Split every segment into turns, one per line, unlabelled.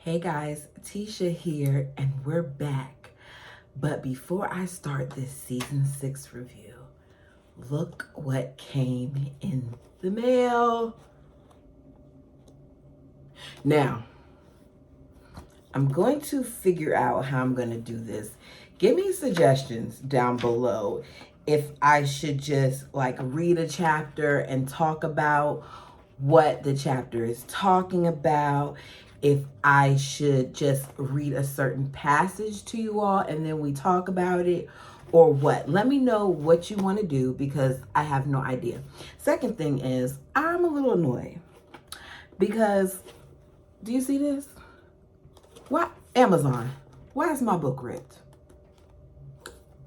Hey guys, Tisha here, and we're back. But before I start this season 6 review, look what came in the mail. Now, I'm going to figure out how I'm going to do this. Give me suggestions down below if I should just read a chapter and talk about what the chapter is talking about, if I should just read a certain passage to you all and then we talk about it, or what. Let me know what you want to do because I have no idea. Second thing is, I'm a little annoyed because, do you see this? Why, Amazon, why is my book ripped?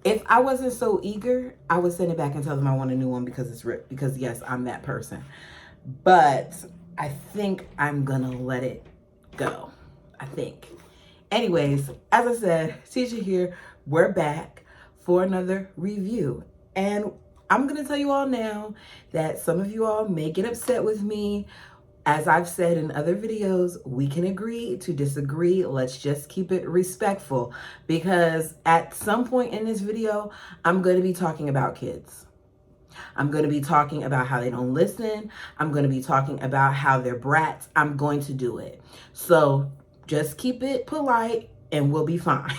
If I wasn't so eager, I would send it back and tell them I want a new one because it's ripped. Because yes, I'm that person. But I think I'm gonna let it go. I think. Anyways, as I said, Tisha here. We're back for another review. And I'm gonna tell you all now that some of you all may get upset with me. As I've said in other videos, we can agree to disagree. Let's just keep it respectful because at some point in this video, I'm going to be talking about kids. I'm going to be talking about how they don't listen. I'm going to be talking about how they're brats. I'm going to do it. So just keep it polite and we'll be fine.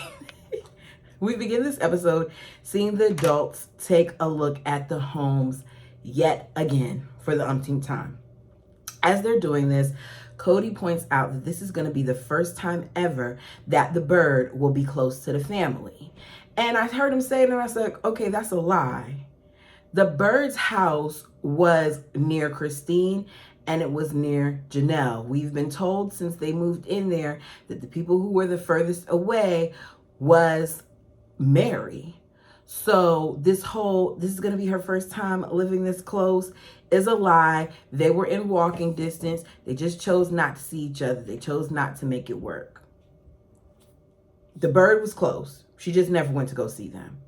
We begin this episode seeing the adults take a look at the homes yet again for the umpteenth time. As they're doing this, Cody points out that this is going to be the first time ever that the bird will be close to the family. And I heard him say it and I was like, okay, that's a lie. The bird's house was near Christine and it was near Janelle. We've been told since they moved in there that the people who were the furthest away was Mary. So this is going to be her first time living this close is a lie. They were in walking distance. They just chose not to see each other. They chose not to make it work. The bird was close. She just never went to go see them.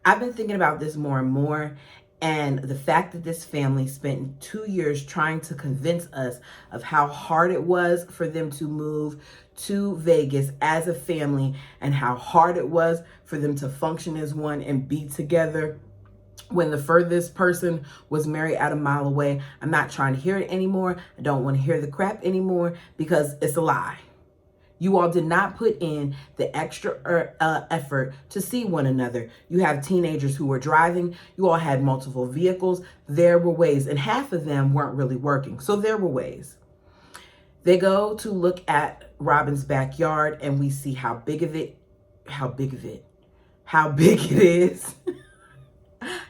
I've been thinking about this more and more, and the fact that this family spent 2 years trying to convince us of how hard it was for them to move to Vegas as a family and how hard it was for them to function as one and be together when the furthest person was married out a mile away. I'm not trying to hear it anymore. I don't want to hear the crap anymore because it's a lie. You all did not put in the extra effort to see one another. You have teenagers who were driving. You all had multiple vehicles. There were ways, and half of them weren't really working. So there were ways. They go to look at Robyn's backyard, and we see how big it is.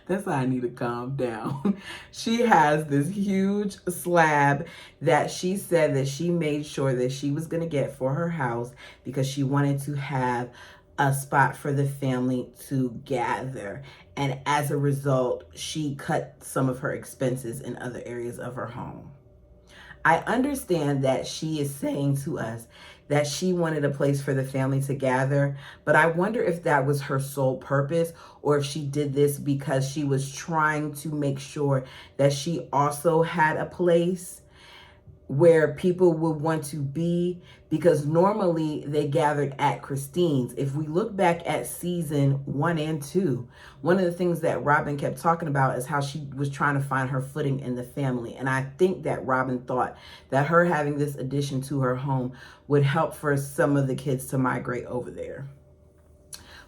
That's why I need to calm down. She has this huge slab that she said that she made sure that she was going to get for her house because she wanted to have a spot for the family to gather. And as a result, she cut some of her expenses in other areas of her home. I understand that she is saying to us that she wanted a place for the family to gather, but I wonder if that was her sole purpose or if she did this because she was trying to make sure that she also had a place where people would want to be, because normally they gathered at Christine's. If we look back at season 1 and 2, one of the things that Robyn kept talking about is how she was trying to find her footing in the family. And I think that Robyn thought that her having this addition to her home would help for some of the kids to migrate over there.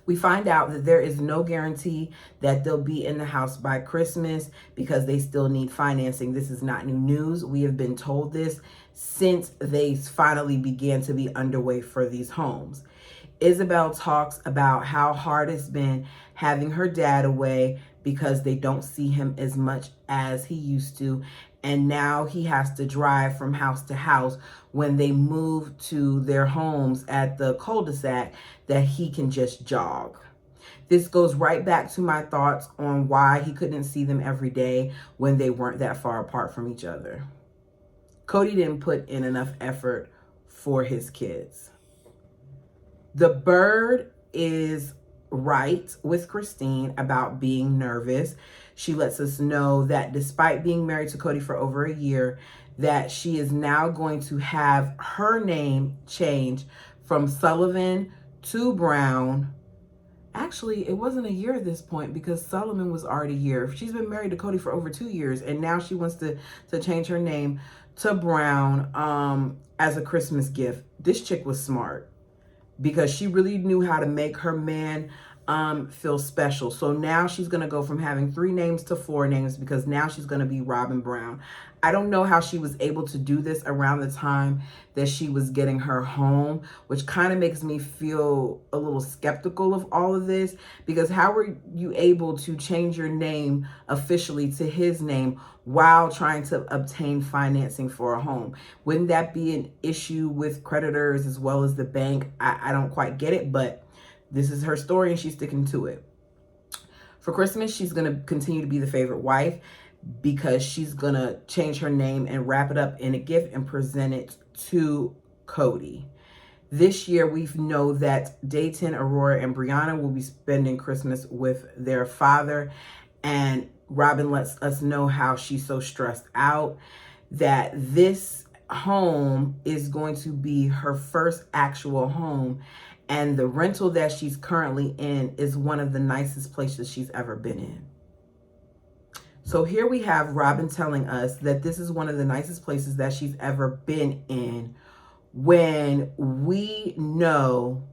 We find out that there is no guarantee that they'll be in the house by Christmas because they still need financing. This is not new news. We have been told this since they finally began to be underway for these homes. Isabel talks about how hard it's been having her dad away because they don't see him as much as he used to. And now he has to drive from house to house when they move to their homes at the cul-de-sac that he can just jog. This goes right back to my thoughts on why he couldn't see them every day when they weren't that far apart from each other. Cody didn't put in enough effort for his kids. The bird is right with Christine about being nervous. She lets us know that despite being married to Cody for over a year, that she is now going to have her name changed from Sullivan to Brown. Actually, it wasn't a year at this point because Sullivan was already a year. She's been married to Cody for over 2 years, and now she wants to change her name to Brown as a Christmas gift. This chick was smart because she really knew how to make her man feel special. So now she's going to go from having 3 names to 4 names because now she's going to be Robyn Brown. I don't know how she was able to do this around the time that she was getting her home, which kind of makes me feel a little skeptical of all of this, because how were you able to change your name officially to his name while trying to obtain financing for a home? Wouldn't that be an issue with creditors as well as the bank? I don't quite get it, but this is her story and she's sticking to it. For Christmas, she's going to continue to be the favorite wife because she's going to change her name and wrap it up in a gift and present it to Cody. This year, we know that Dayton, Aurora, and Brianna will be spending Christmas with their father. And Robyn lets us know how she's so stressed out that this home is going to be her first actual home. And the rental that she's currently in is one of the nicest places she's ever been in. So here we have Robyn telling us that this is one of the nicest places that she's ever been in, when we know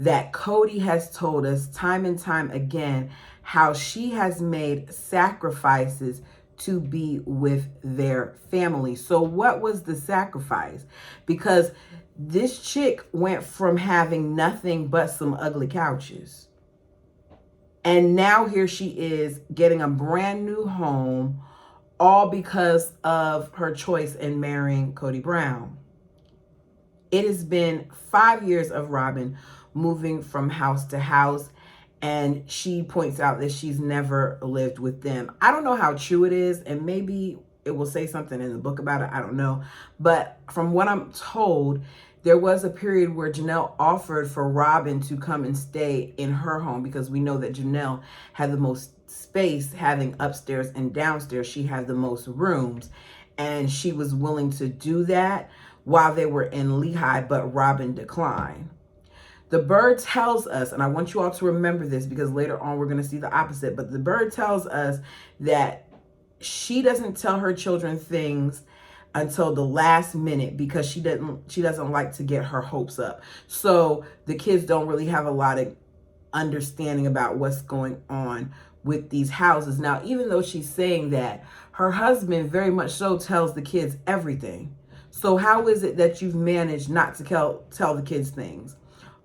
that Cody has told us time and time again how she has made sacrifices to be with their family. So what was the sacrifice? Because this chick went from having nothing but some ugly couches, and now here she is getting a brand new home, all because of her choice in marrying Cody Brown. It has been 5 years of Robyn moving from house to house, and she points out that she's never lived with them. I don't know how true it is, and maybe it will say something in the book about it. I don't know. But from what I'm told, there was a period where Janelle offered for Robyn to come and stay in her home, because we know that Janelle had the most space, having upstairs and downstairs. She had the most rooms, and she was willing to do that while they were in Lehigh, but Robyn declined. The bird tells us, and I want you all to remember this because later on we're going to see the opposite, but the bird tells us that she doesn't tell her children things until the last minute because she doesn't like to get her hopes up. So the kids don't really have a lot of understanding about what's going on with these houses. Now, even though she's saying that, her husband very much so tells the kids everything. So how is it that you've managed not to tell the kids things?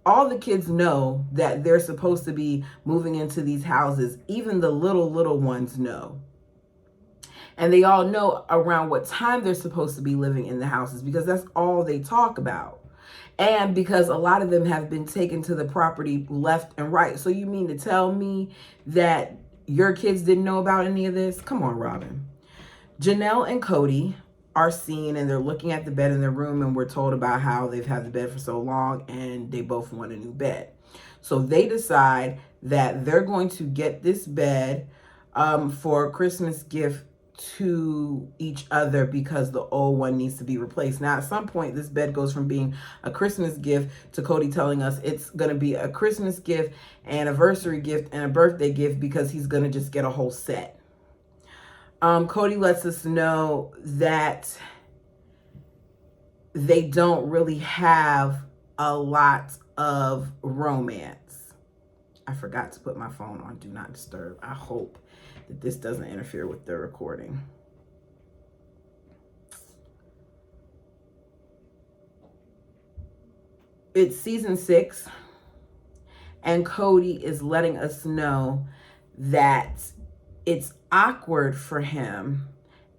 All the kids know that they're supposed to be moving into these houses. Even the little ones know. And they all know around what time they're supposed to be living in the houses because that's all they talk about. And because a lot of them have been taken to the property left and right. So you mean to tell me that your kids didn't know about any of this? Come on, Robyn. Janelle and Cody are seen and they're looking at the bed in their room, and we're told about how they've had the bed for so long and they both want a new bed. So they decide that they're going to get this bed for a Christmas gift to each other because the old one needs to be replaced. Now, at some point, this bed goes from being a Christmas gift to Cody telling us it's going to be a Christmas gift, anniversary gift, and a birthday gift because he's going to just get a whole set. Cody lets us know that they don't really have a lot of romance. I forgot to put my phone on Do Not Disturb. I hope that this doesn't interfere with the recording. It's season 6, and Cody is letting us know that it's awkward for him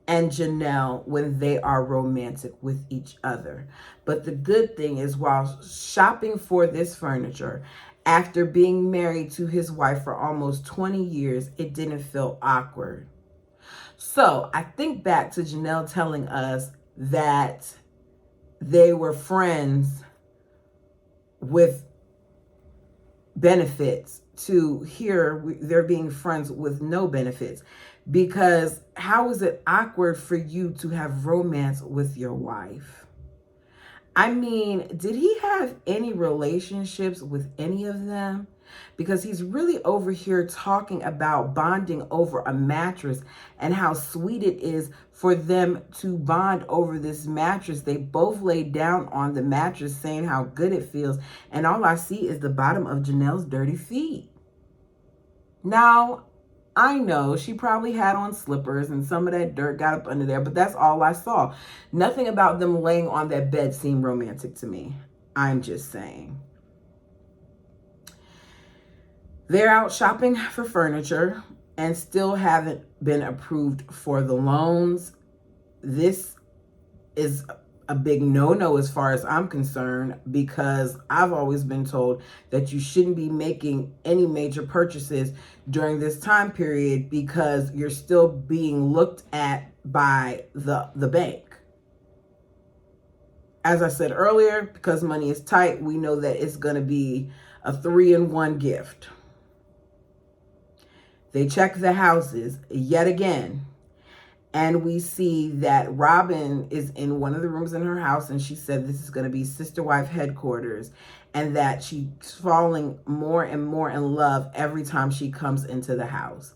and Janelle when they are romantic with each other. But the good thing is, while shopping for this furniture, after being married to his wife for almost 20 years, it didn't feel awkward. So I think back to Janelle telling us that they were friends with benefits to here they're being friends with no benefits. Because how is it awkward for you to have romance with your wife? I mean, did he have any relationships with any of them? Because he's really over here talking about bonding over a mattress and how sweet it is for them to bond over this mattress. They both laid down on the mattress saying how good it feels. And all I see is the bottom of Janelle's dirty feet. Now, I know she probably had on slippers and some of that dirt got up under there, but that's all I saw. Nothing about them laying on that bed seemed romantic to me. I'm just saying. They're out shopping for furniture and still haven't been approved for the loans. This is a big no-no as far as I'm concerned, because I've always been told that you shouldn't be making any major purchases during this time period because you're still being looked at by the bank. As I said earlier, because money is tight, we know that it's going to be a 3-in-1 gift. They check the houses yet again. And we see that Robyn is in one of the rooms in her house, and she said this is going to be sister wife headquarters, and that she's falling more and more in love every time she comes into the house.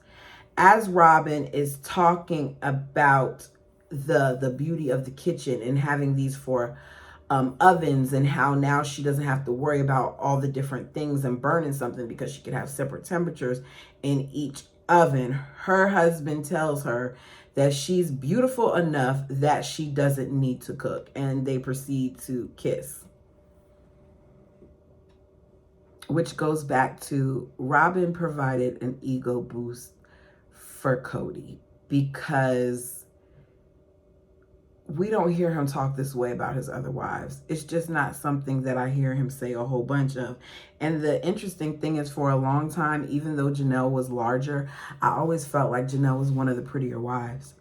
As Robyn is talking about the beauty of the kitchen and having these 4 ovens, and how now she doesn't have to worry about all the different things and burning something because she can have separate temperatures in each oven, her husband tells her that she's beautiful enough that she doesn't need to cook, and they proceed to kiss. Which goes back to Robyn provided an ego boost for Cody, because we don't hear him talk this way about his other wives. It's just not something that I hear him say a whole bunch of. And the interesting thing is, for a long time, even though Janelle was larger, I always felt like Janelle was one of the prettier wives.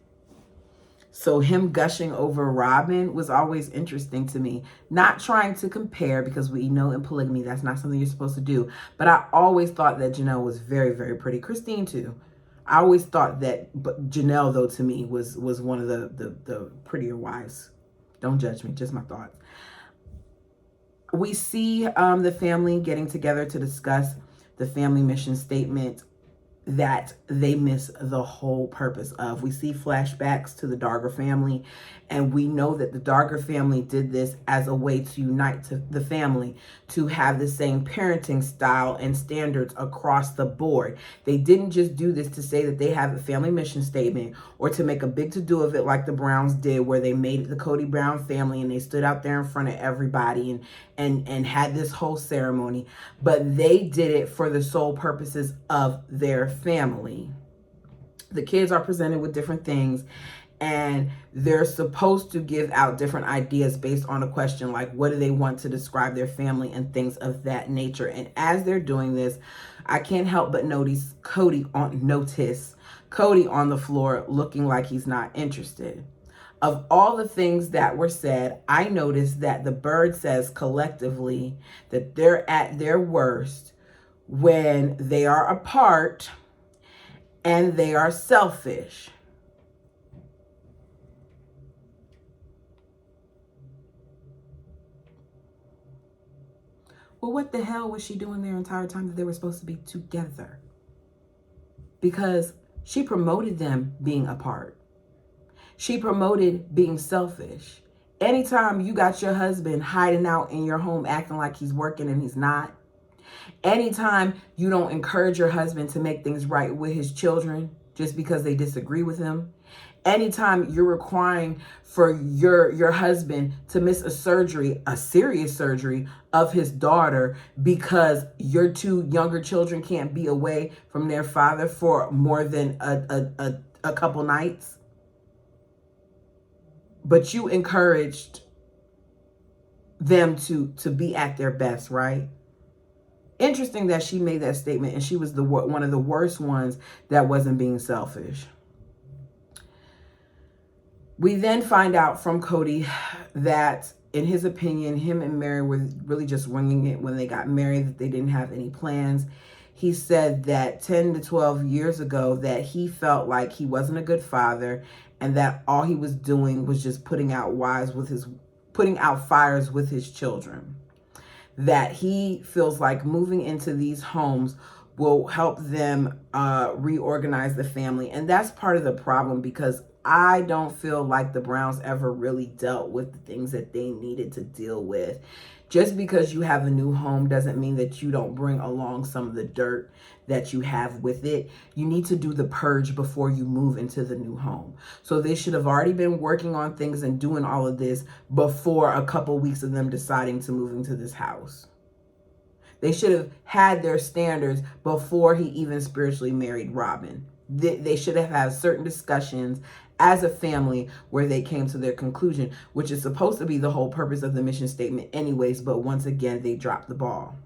So him gushing over Robyn was always interesting to me. Not trying to compare, because we know in polygamy that's not something you're supposed to do. But I always thought that Janelle was very, very pretty. Christine too. I always thought that, but Janelle, though, to me was one of the prettier wives. Don't judge me, just my thoughts. We see the family getting together to discuss the family mission statement that they miss the whole purpose of. We see flashbacks to the Darger family, and we know that the Darger family did this as a way to unite to the family, to have the same parenting style and standards across the board. They didn't just do this to say that they have a family mission statement or to make a big to-do of it like the Browns did, where they made it the Cody Brown family and they stood out there in front of everybody and had this whole ceremony. But they did it for the sole purposes of their family. The kids are presented with different things, and they're supposed to give out different ideas based on a question like, what do they want to describe their family, and things of that nature. And as they're doing this, I can't help but notice Cody on the floor looking like he's not interested. Of all the things that were said, I noticed that the bird says collectively that they're at their worst when they are apart and they are selfish. Well, what the hell was she doing their entire time that they were supposed to be together? Because she promoted them being apart. She promoted being selfish. Anytime you got your husband hiding out in your home acting like he's working and he's not. Anytime you don't encourage your husband to make things right with his children just because they disagree with him. Anytime you're requiring for your husband to miss a surgery, a serious surgery of his daughter, because your 2 younger children can't be away from their father for more than a couple nights. But you encouraged them to be at their best, right? Interesting that she made that statement, and she was one of the worst ones that wasn't being selfish. We then find out from Cody that, in his opinion, him and Mary were really just winging it when they got married, that they didn't have any plans. he said that 10 to 12 years ago that he felt like he wasn't a good father and that all he was doing was just putting out fires with his children. That he feels like moving into these homes will help them reorganize the family. And that's part of the problem, because I don't feel like the Browns ever really dealt with the things that they needed to deal with. Just because you have a new home doesn't mean that you don't bring along some of the dirt that you have with it. You need to do the purge before you move into the new home. So they should have already been working on things and doing all of this before a couple weeks of them deciding to move into this house. They should have had their standards before he even spiritually married Robyn. They should have had certain discussions as a family where they came to their conclusion, which is supposed to be the whole purpose of the mission statement anyways, but once again, they dropped the ball.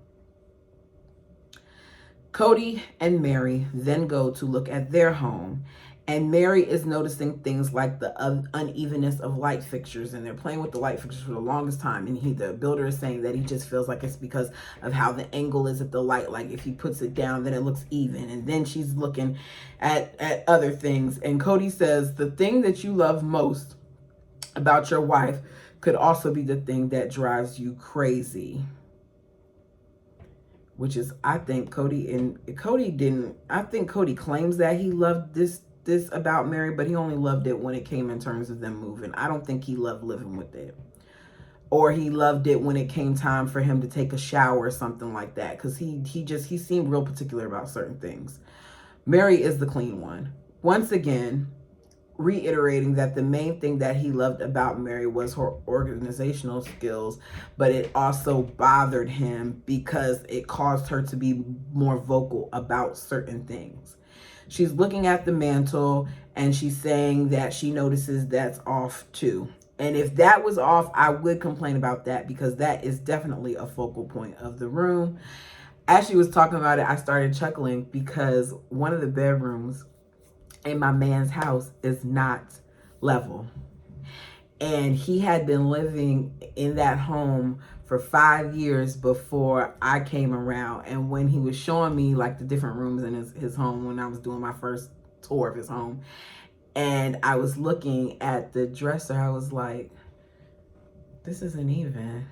Cody and Mary then go to look at their home, and Mary is noticing things like the unevenness of light fixtures, and they're playing with the light fixtures for the longest time. And the builder is saying that he just feels like it's because of how the angle is at the light. Like if he puts it down, then it looks even. And then she's looking at other things. And Cody says, the thing that you love most about your wife could also be the thing that drives you crazy. Which is, I think Cody claims that he loved this about Mary, but he only loved it when it came in terms of them moving. I don't think he loved living with it. Or he loved it when it came time for him to take a shower or something like that. Because he seemed real particular about certain things. Mary is the clean one. Once again, reiterating that the main thing that he loved about Mary was her organizational skills, but it also bothered him because it caused her to be more vocal about certain things. She's looking at the mantle and she's saying that she notices that's off too. And if that was off, I would complain about that, because that is definitely a focal point of the room. As she was talking about it, I started chuckling because one of the bedrooms in my man's house is not level. And he had been living in that home for 5 years before I came around. And when he was showing me like the different rooms in his home, when I was doing my first tour of his home, and I was looking at the dresser, I was like, this isn't even.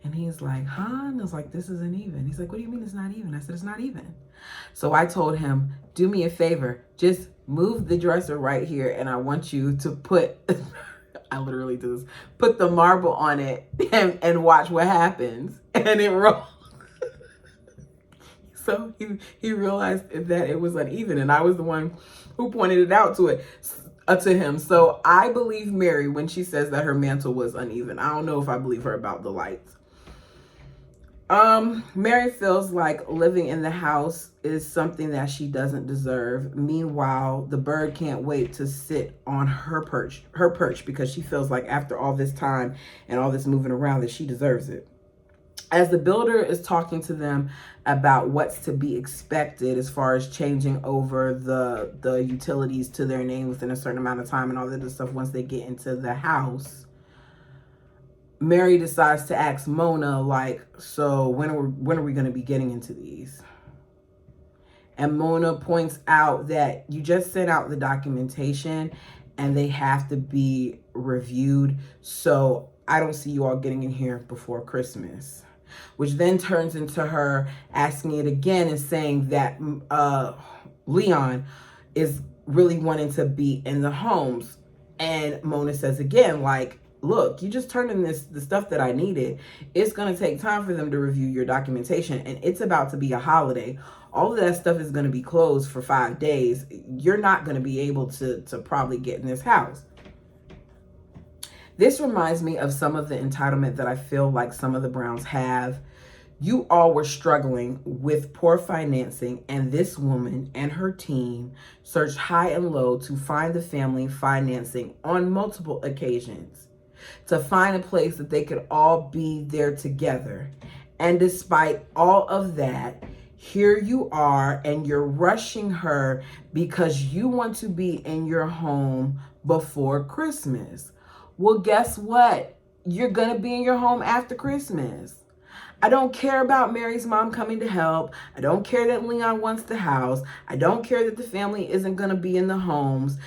And he's like, huh? And I was like, this isn't even. He's like, what do you mean it's not even? I said, it's not even. So I told him, do me a favor, just move the dresser right here, and I want you to put, I literally do this, put the marble on it and watch what happens. And it rolled. So he realized that it was uneven, and I was the one who pointed it out to him. So I believe Mary when she says that her mantle was uneven. I don't know if I believe her about the lights. Mary feels like living in the house is something that she doesn't deserve. Meanwhile, the bird can't wait to sit on her perch because she feels like after all this time and all this moving around that she deserves it. As the builder is talking to them about what's to be expected as far as changing over the utilities to their name within a certain amount of time and all that other stuff once they get into the house, Mary decides to ask Mona, like, so when are we going to be getting into these? And Mona points out that you just sent out the documentation and they have to be reviewed. So I don't see you all getting in here before Christmas. Which then turns into her asking it again and saying that Leon is really wanting to be in the homes. And Mona says again, like, look, you just turned in the stuff that I needed. It's going to take time for them to review your documentation, and it's about to be a holiday. All of that stuff is going to be closed for 5 days. You're not going to be able to probably get in this house. This reminds me of some of the entitlement that I feel like some of the Browns have. You all were struggling with poor financing, and this woman and her team searched high and low to find the family financing on multiple occasions, to find a place that they could all be there together. And despite all of that, here you are and you're rushing her because you want to be in your home before Christmas. Well, guess what? You're going to be in your home after Christmas. I don't care about Mary's mom coming to help. I don't care that Leon wants the house. I don't care that the family isn't going to be in the homes.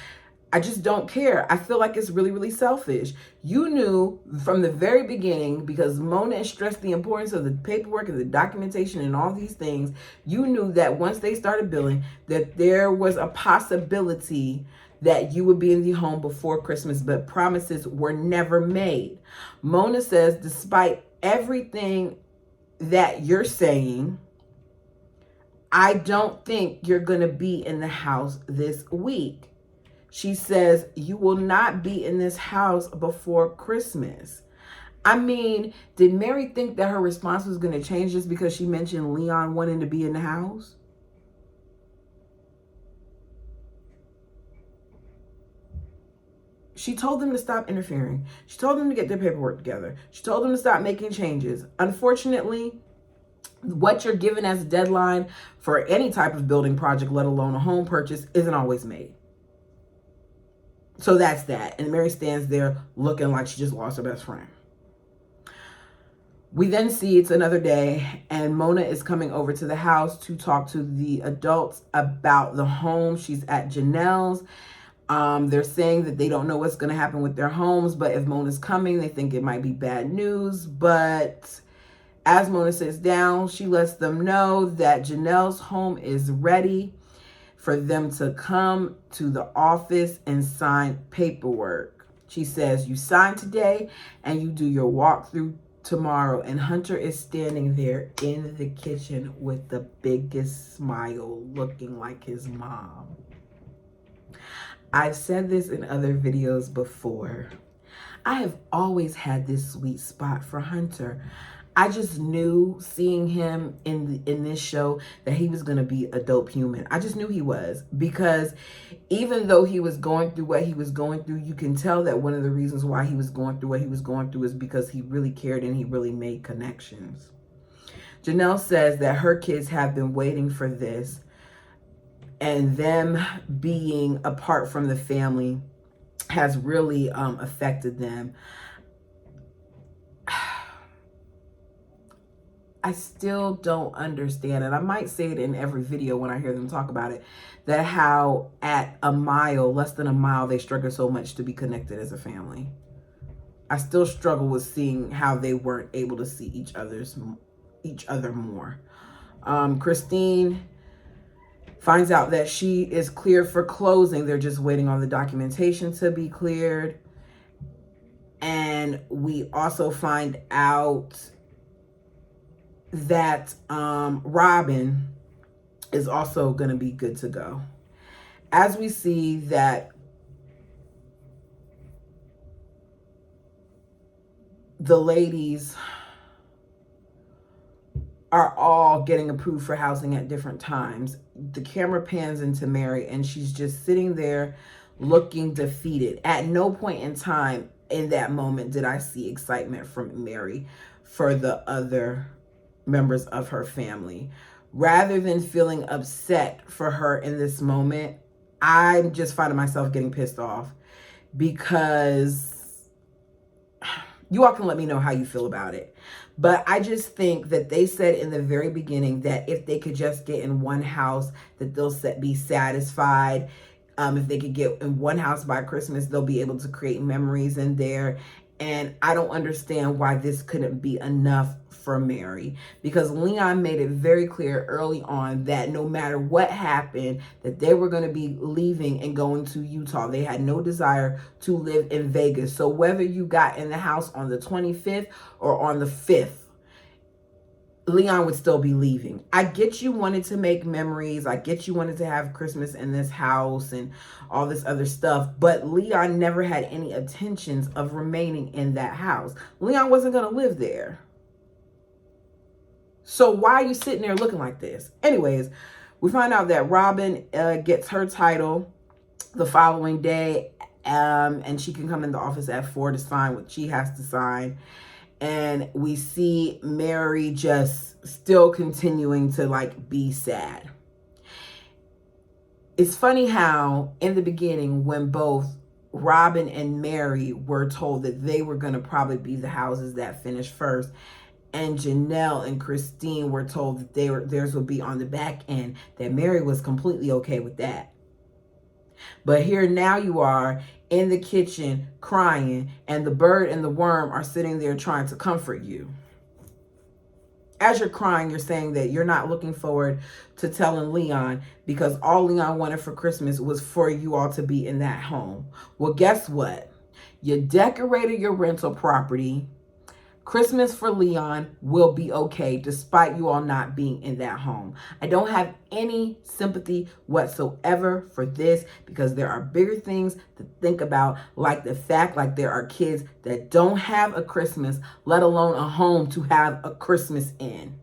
I just don't care. I feel like it's really, really selfish. You knew from the very beginning, because Mona stressed the importance of the paperwork and the documentation and all these things, you knew that once they started billing, that there was a possibility that you would be in the home before Christmas, but promises were never made. Mona says, despite everything that you're saying, I don't think you're going to be in the house this week. She says, you will not be in this house before Christmas. I mean, did Mary think that her response was going to change just because she mentioned Leon wanting to be in the house? She told them to stop interfering. She told them to get their paperwork together. She told them to stop making changes. Unfortunately, what you're given as a deadline for any type of building project, let alone a home purchase, isn't always made. So that's that. And Mary stands there looking like she just lost her best friend. We then see it's another day, and Mona is coming over to the house to talk to the adults about the home. She's at Janelle's. They're saying that they don't know what's going to happen with their homes, but if Mona's coming, they think it might be bad news. But as Mona sits down, she lets them know that Janelle's home is ready for them to come to the office and sign paperwork. She says, you sign today and you do your walkthrough tomorrow. And Hunter is standing there in the kitchen with the biggest smile, looking like his mom. I've said this in other videos before. I have always had this sweet spot for Hunter. I just knew, seeing him in this show, that he was going to be a dope human. I just knew he was, because even though he was going through what he was going through, you can tell that one of the reasons why he was going through what he was going through is because he really cared and he really made connections. Janelle says that her kids have been waiting for this, and them being apart from the family has really affected them. I still don't understand, and I might say it in every video when I hear them talk about it, that how at a mile, less than a mile, they struggle so much to be connected as a family. I still struggle with seeing how they weren't able to see each other more. Christine finds out that she is cleared for closing. They're just waiting on the documentation to be cleared. And we also find out that Robyn is also going to be good to go. As we see that the ladies are all getting approved for housing at different times, the camera pans into Mary, and she's just sitting there looking defeated. At no point in time in that moment did I see excitement from Mary for the other members of her family. Rather than feeling upset for her in this moment, I'm just finding myself getting pissed off, because you all can let me know how you feel about it. But I just think that they said in the very beginning that if they could just get in one house, that they'll be satisfied. If they could get in one house by Christmas, they'll be able to create memories in there. And I don't understand why this couldn't be enough for Mary, because Leon made it very clear early on that no matter what happened, that they were going to be leaving and going to Utah. They had no desire to live in Vegas. So whether you got in the house on the 25th or on the 5th, Leon would still be leaving. I get you wanted to make memories. I get you wanted to have Christmas in this house and all this other stuff. But Leon never had any intentions of remaining in that house. Leon wasn't going to live there. So why are you sitting there looking like this? Anyways, we find out that Robyn gets her title the following day. And she can come in the office at 4 to sign what she has to sign. And we see Mary just still continuing to be sad. It's funny how in the beginning, when both Robyn and Mary were told that they were going to probably be the houses that finished first, and Janelle and Christine were told that theirs would be on the back end, that Mary was completely okay with that. But here now you are in the kitchen crying, and the bird and the worm are sitting there trying to comfort you. As you're crying, you're saying that you're not looking forward to telling Leon, because all Leon wanted for Christmas was for you all to be in that home. Well, guess what? You decorated your rental property. Christmas for Leon will be okay despite you all not being in that home. I don't have any sympathy whatsoever for this, because there are bigger things to think about, like the fact like there are kids that don't have a Christmas, let alone a home to have a Christmas in.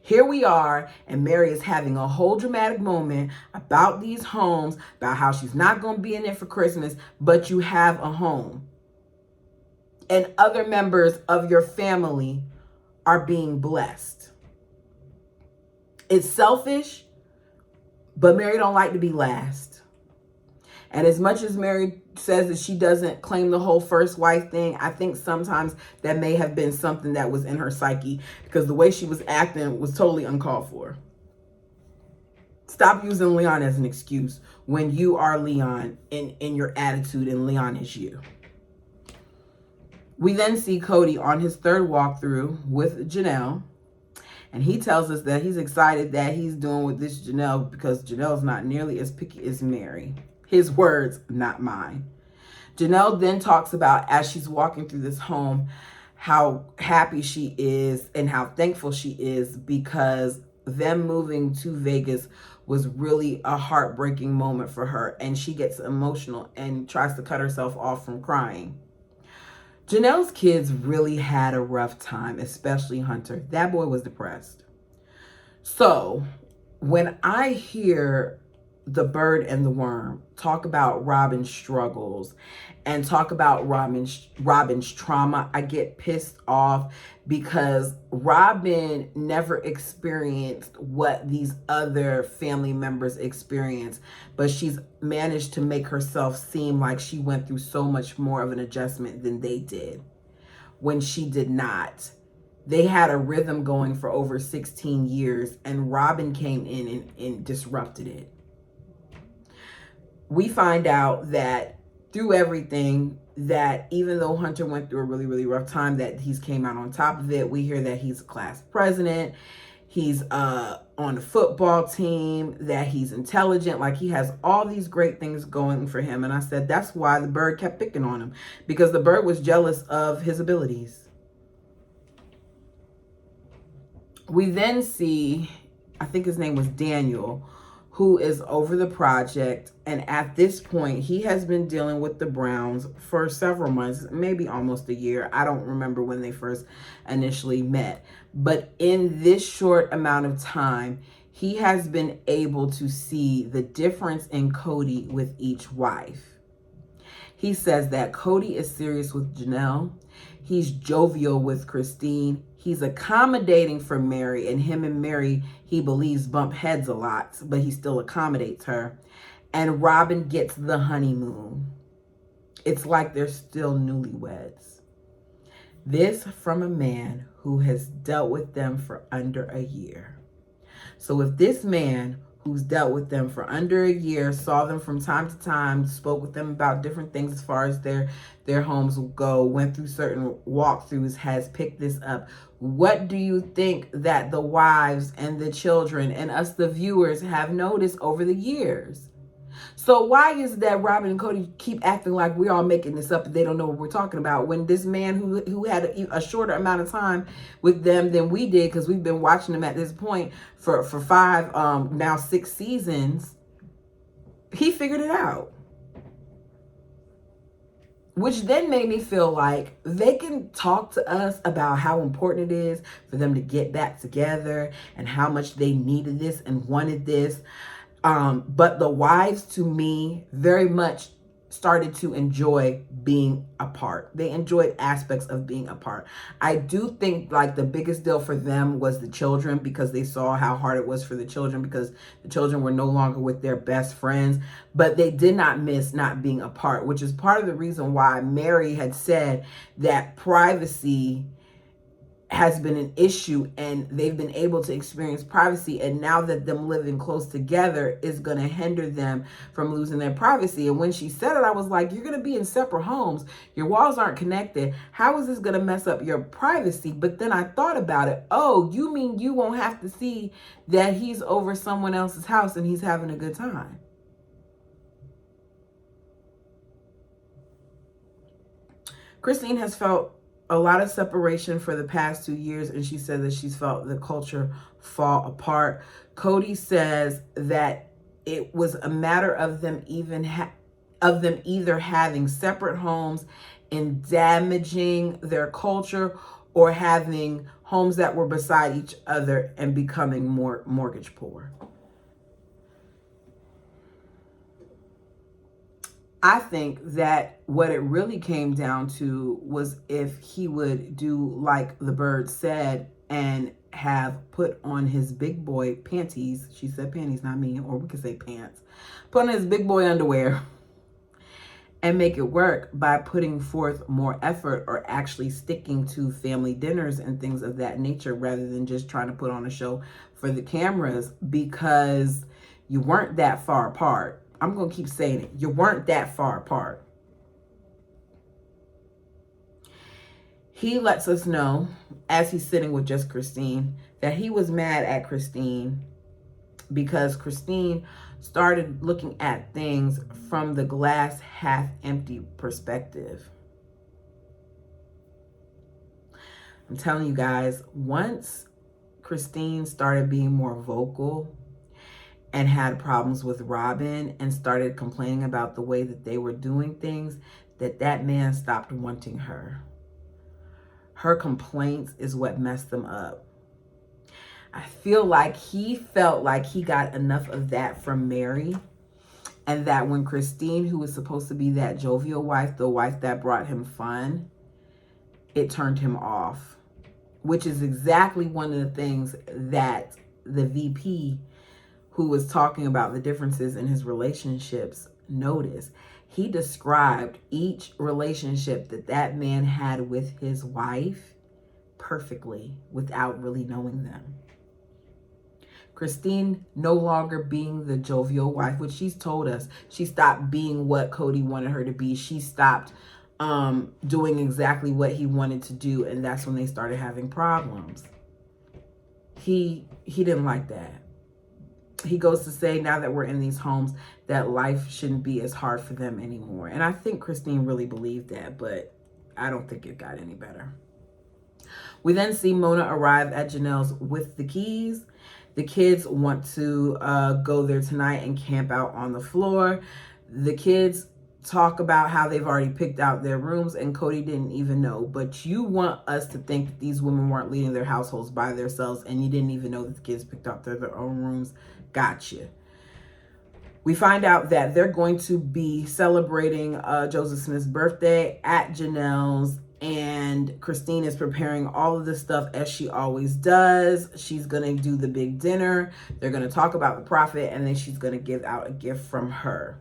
Here we are, and Mary is having a whole dramatic moment about these homes, about how she's not going to be in it for Christmas, but you have a home. And other members of your family are being blessed. It's selfish, but Mary don't like to be last. And as much as Mary says that she doesn't claim the whole first wife thing, I think sometimes that may have been something that was in her psyche, because the way she was acting was totally uncalled for. Stop using Leon as an excuse when you are Leon in your attitude, and Leon is you. We then see Cody on his third walkthrough with Janelle, and he tells us that he's excited that he's doing with this Janelle because Janelle's not nearly as picky as Mary. His words, not mine. Janelle then talks about, as she's walking through this home, how happy she is and how thankful she is, because them moving to Vegas was really a heartbreaking moment for her, and she gets emotional and tries to cut herself off from crying. Janelle's kids really had a rough time, especially Hunter. That boy was depressed. So when I hear the bird and the worm talk about Robyn's struggles and talk about Robyn's trauma, I get pissed off, because Robyn never experienced what these other family members experienced, but she's managed to make herself seem like she went through so much more of an adjustment than they did, when she did not. They had a rhythm going for over 16 years, and Robyn came in and disrupted it. We find out that through everything, that even though Hunter went through a really, really rough time, that he's came out on top of it. We hear that he's a class president. He's on the football team, that he's intelligent. Like, he has all these great things going for him. And I said, that's why the bird kept picking on him, because the bird was jealous of his abilities. We then see, I think his name was Daniel, who is over the project. And at this point, he has been dealing with the Browns for several months, maybe almost a year. I don't remember when they first initially met. But in this short amount of time, he has been able to see the difference in Cody with each wife. He says that Cody is serious with Janelle. He's jovial with Christine. He's accommodating for Mary, and him and Mary, he believes, bump heads a lot, but he still accommodates her. And Robyn gets the honeymoon. It's like they're still newlyweds. This from a man who has dealt with them for under a year. So if this man who's dealt with them for under a year, saw them from time to time, spoke with them about different things as far as their homes go, went through certain walkthroughs, has picked this up, what do you think that the wives and the children and us, the viewers, have noticed over the years? So why is it that Robyn and Cody keep acting like we're all making this up and they don't know what we're talking about, when this man who had a shorter amount of time with them than we did, because we've been watching them at this point for 5, now 6 seasons, he figured it out? Which then made me feel like they can talk to us about how important it is for them to get back together and how much they needed this and wanted this. But the wives, to me, very much started to enjoy being apart. They enjoyed aspects of being apart. I do think like the biggest deal for them was the children, because they saw how hard it was for the children, because the children were no longer with their best friends. But they did not miss not being apart, which is part of the reason why Mary had said that privacy has been an issue, and they've been able to experience privacy, and now that them living close together is going to hinder them from losing their privacy. And when she said it, I was like, you're going to be in separate homes, your walls aren't connected, how is this going to mess up your privacy? But then I thought about it. Oh, you mean you won't have to see that he's over someone else's house and he's having a good time? Christine has felt a lot of separation for the past 2 years, and she said that she's felt the culture fall apart. Cody says that it was a matter of them either having separate homes and damaging their culture, or having homes that were beside each other and becoming more mortgage poor. I think that what it really came down to was if he would do like the bird said and have put on his big boy panties. She said panties, not me, or we could say pants. Put on his big boy underwear and make it work by putting forth more effort, or actually sticking to family dinners and things of that nature, rather than just trying to put on a show for the cameras, because you weren't that far apart. I'm going to keep saying it. You weren't that far apart. He lets us know, as he's sitting with just Christine, that he was mad at Christine because Christine started looking at things from the glass half empty perspective. I'm telling you guys, once Christine started being more vocal and had problems with Robyn and started complaining about the way that they were doing things, that man stopped wanting her. Her complaints is what messed them up. I feel like he felt like he got enough of that from Mary, and that when Christine, who was supposed to be that jovial wife, the wife that brought him fun, it turned him off, which is exactly one of the things that the VP, who was talking about the differences in his relationships, noticed. He described each relationship that man had with his wife perfectly without really knowing them. Christine no longer being the jovial wife, which she's told us, she stopped being what Cody wanted her to be. She stopped doing exactly what he wanted to do, and that's when they started having problems. He didn't like that. He goes to say, now that we're in these homes, that life shouldn't be as hard for them anymore. And I think Christine really believed that, but I don't think it got any better. We then see Mona arrive at Janelle's with the keys. The kids want to go there tonight and camp out on the floor. The kids talk about how they've already picked out their rooms, and Cody didn't even know. But you want us to think that these women weren't leading their households by themselves, and you didn't even know that the kids picked out their own rooms. Gotcha. We find out that they're going to be celebrating Joseph Smith's birthday at Janelle's, and Christine is preparing all of this stuff as she always does. She's going to do the big dinner. They're going to talk about the prophet, and then she's going to give out a gift from her.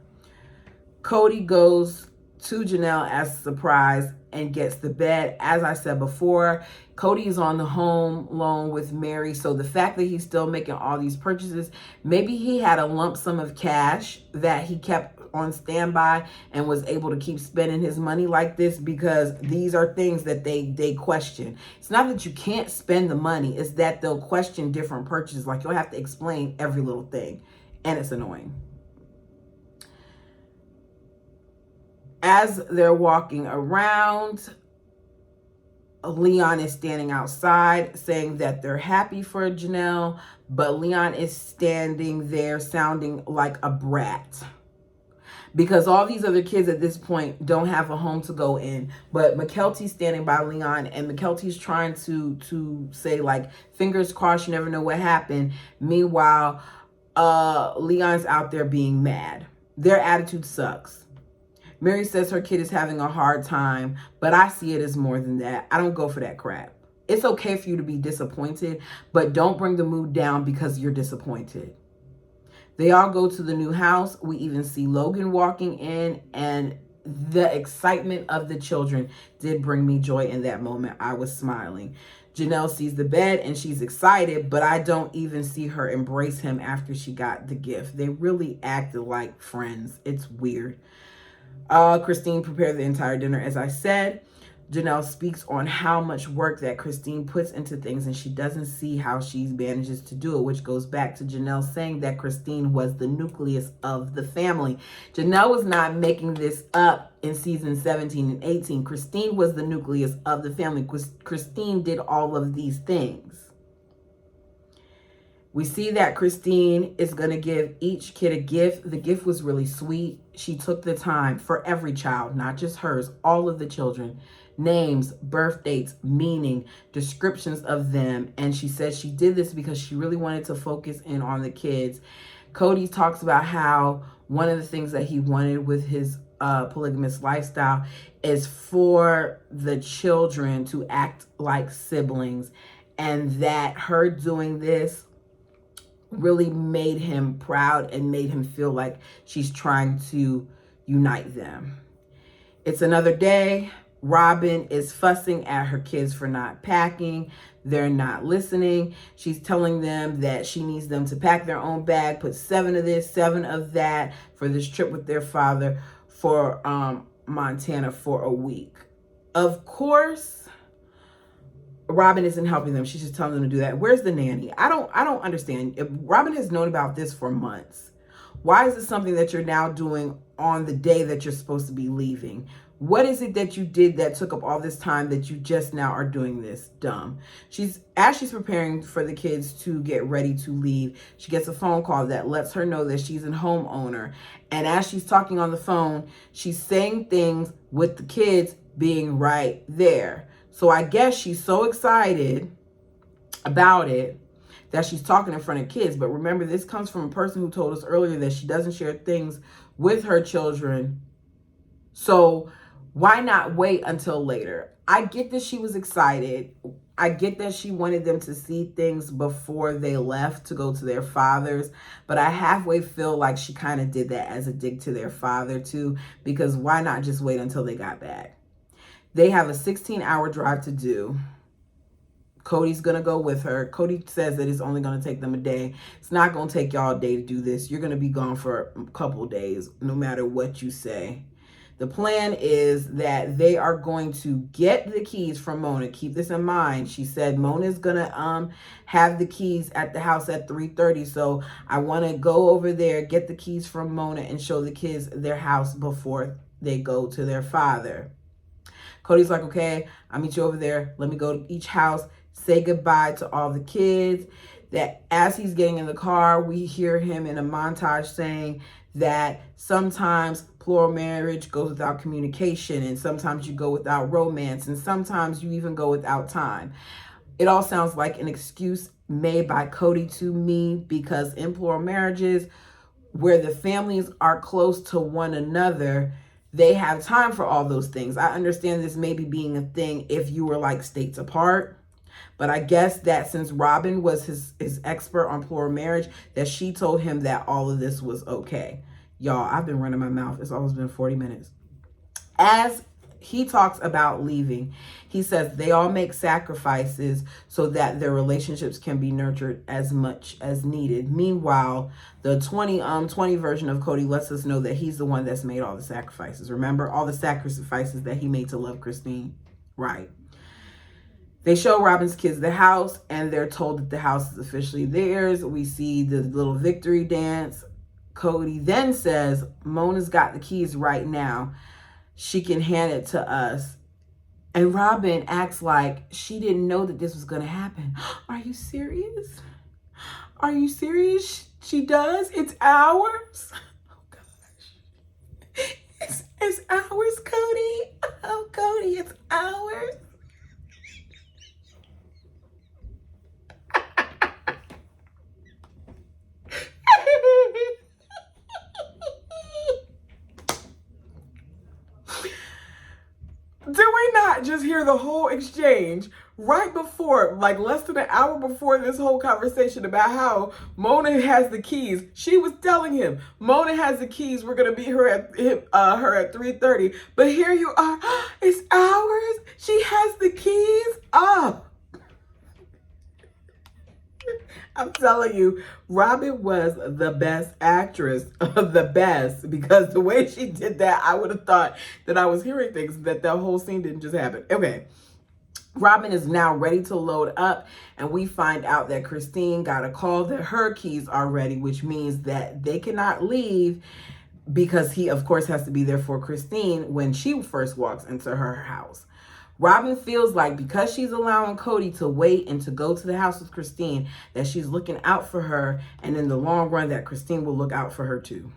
Cody goes to Janelle as a surprise and gets the bed. As I said before, Cody is on the home loan with Mary, so the fact that he's still making all these purchases, maybe he had a lump sum of cash that he kept on standby and was able to keep spending his money like this, because these are things that they question. It's not that you can't spend the money, it's that they'll question different purchases. Like, you'll have to explain every little thing, and it's annoying. As they're walking around, Leon is standing outside saying that they're happy for Janelle, but Leon is standing there sounding like a brat, because all these other kids at this point don't have a home to go in. But McKelty's standing by Leon, and McKelty's trying to say, like, fingers crossed, you never know what happened. Meanwhile, Leon's out there being mad. Their attitude sucks. Mary says her kid is having a hard time, but I see it as more than that. I don't go for that crap. It's okay for you to be disappointed, but don't bring the mood down because you're disappointed. They all go to the new house. We even see Logan walking in, and the excitement of the children did bring me joy in that moment. I was smiling. Janelle sees the bed and she's excited, but I don't even see her embrace him after she got the gift. They really acted like friends. It's weird. Christine prepared the entire dinner, as I said. Janelle speaks on how much work that Christine puts into things, and she doesn't see how she manages to do it, which goes back to Janelle saying that Christine was the nucleus of the family. Janelle was not making this up in season 17 and 18. Christine was the nucleus of the family. Christine did all of these things. We see that Christine is going to give each kid a gift. The gift was really sweet. She took the time for every child, not just hers, all of the children. Names, birth dates, meaning, descriptions of them. And she said she did this because she really wanted to focus in on the kids. Cody talks about how one of the things that he wanted with his polygamous lifestyle is for the children to act like siblings. And that her doing this really made him proud and made him feel like she's trying to unite them. It's another day. Robyn is fussing at her kids for not packing. They're not listening. She's telling them that she needs them to pack their own bag, put 7 of this, 7 of that for this trip with their father for Montana for a week. Of course, Robyn isn't helping them. She's just telling them to do that. Where's the nanny? I don't understand. If Robyn has known about this for months, why is this something that you're now doing on the day that you're supposed to be leaving? What is it that you did that took up all this time that you just now are doing this? Dumb. As she's preparing for the kids to get ready to leave, she gets a phone call that lets her know that she's a homeowner. And as she's talking on the phone, she's saying things with the kids being right there. So I guess she's so excited about it that she's talking in front of kids. But remember, this comes from a person who told us earlier that she doesn't share things with her children. So why not wait until later? I get that she was excited. I get that she wanted them to see things before they left to go to their fathers. But I halfway feel like she kind of did that as a dig to their father too, because why not just wait until they got back? They have a 16-hour drive to do. Cody's going to go with her. Cody says that it's only going to take them a day. It's not going to take y'all a day to do this. You're going to be gone for a couple of days, no matter what you say. The plan is that they are going to get the keys from Mona. Keep this in mind. She said Mona's going to have the keys at the house at 3:30. So I want to go over there, get the keys from Mona, and show the kids their house before they go to their father. Cody's like, okay, I'll meet you over there. Let me go to each house, say goodbye to all the kids. That as he's getting in the car, we hear him in a montage saying that sometimes plural marriage goes without communication, and sometimes you go without romance, and sometimes you even go without time. It all sounds like an excuse made by Cody to me, because in plural marriages, where the families are close to one another, they have time for all those things. I understand this maybe being a thing if you were like states apart, but I guess that since Robyn was his expert on plural marriage, that she told him that all of this was okay. Y'all, I've been running my mouth. It's almost been 40 minutes. As he talks about leaving, he says they all make sacrifices so that their relationships can be nurtured as much as needed. Meanwhile, the 2020 version of Cody lets us know that he's the one that's made all the sacrifices. Remember all the sacrifices that he made to love Christine? Right. They show Robyn's kids the house, and they're told that the house is officially theirs. We see the little victory dance. Cody then says, Mona's got the keys right now. She can hand it to us. And Robyn acts like she didn't know that this was going to happen. Are you serious? Are you serious? She does? It's ours? Oh, gosh. It's ours, Cody. Oh, Cody, it's ours.
the whole exchange, right before, like less than an hour before this whole conversation about how Mona has the keys, she was telling him, Mona has the keys, we're going to meet her at 3:30. But here you are, it's ours, she has the keys. Oh, I'm telling you, Robyn was the best actress of the best, because the way she did that, I would have thought that I was hearing things, that the whole scene didn't just happen. Okay. Robyn is now ready to load up, and we find out that Christine got a call that her keys are ready, which means that they cannot leave, because he, of course, has to be there for Christine when she first walks into her house. Robyn feels like because she's allowing Cody to wait and to go to the house with Christine, that she's looking out for her, and in the long run that Christine will look out for her too.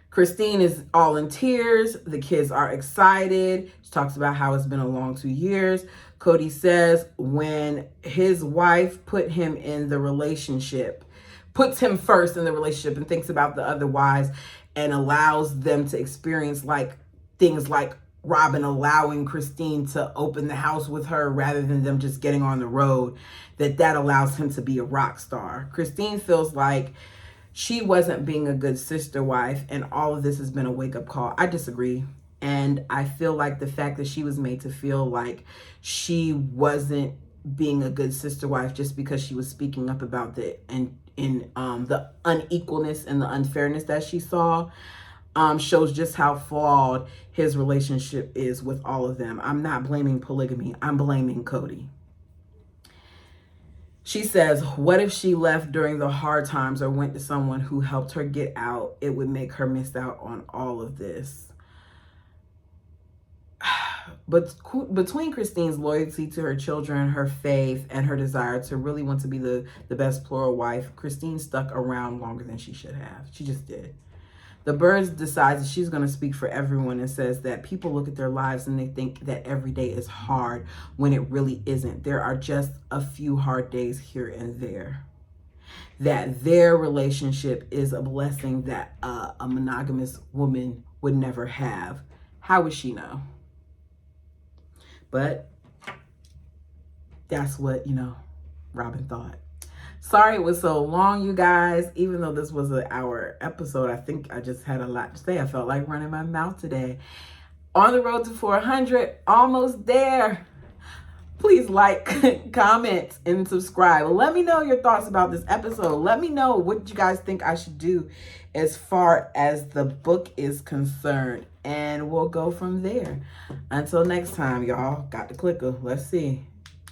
Christine is all in tears. The kids are excited. She talks about how it's been a long 2 years. Cody says when his wife put him in the relationship, puts him first in the relationship and thinks about the other wives and allows them to experience like things like Robyn allowing Christine to open the house with her rather than them just getting on the road, that allows him to be a rock star. Christine feels like she wasn't being a good sister wife, and all of this has been a wake-up call. I disagree. And I feel like the fact that she was made to feel like she wasn't being a good sister wife just because she was speaking up about the unequalness and the unfairness that she saw shows just how flawed his relationship is with all of them. I'm not blaming polygamy. I'm blaming Cody. She says, what if she left during the hard times or went to someone who helped her get out? It would make her miss out on all of this. But between Christine's loyalty to her children, her faith, and her desire to really want to be the best plural wife, Christine stuck around longer than she should have. She just did. The Birds decides that she's going to speak for everyone and says that people look at their lives and they think that every day is hard when it really isn't. There are just a few hard days here and there. That their relationship is a blessing that a monogamous woman would never have. How would she know? But that's what, Robyn thought. Sorry it was so long, you guys. Even though this was an hour episode, I think I just had a lot to say. I felt like running my mouth today. On the road to 400, almost there. Please like, comment, and subscribe. Let me know your thoughts about this episode. Let me know what you guys think I should do as far as the book is concerned. And we'll go from there. Until next time, y'all. Got the clicker. Let's see.